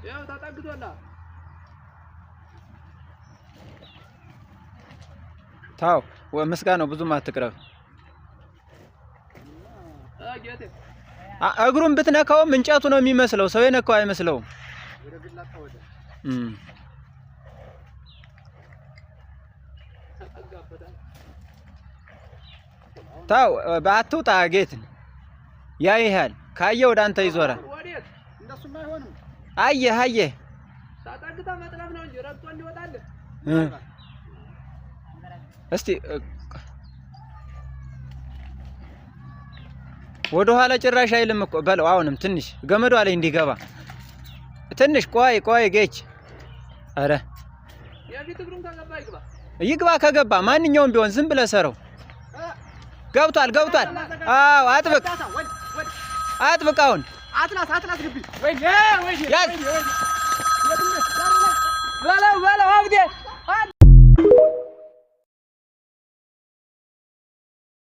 ያው ታጣግቶላ ታው ምስጋናው ብዙም አትቅረብ። እግሩን ብትነካውም እንጨቱ ነው የሚመስለው፣ ሰው የነካው አይመስለውም። ታው ባትውጣ ጌትን ያይሃል። ካየ ወደ አንተ ይዞራል። እንደሱም አይሆንም። አየህ ታጣግታ መጥለፍ ነው እንጂ ረግጦ እንዲወጣልህ እስቲ ወደ ኋላ ጭራሽ አይልም እኮ በለው። አሁንም ትንሽ ገመዷ ላይ እንዲገባ ትንሽ ቆይ ጌች። አረ የፊት እግሩን ከገባ ይግባ። ከገባ ማንኛውም ቢሆን ዝም ብለህ ሰረው። ገብቷል። አዎ አጥብቅ። አሁን አትላስ ግቢ ያዝ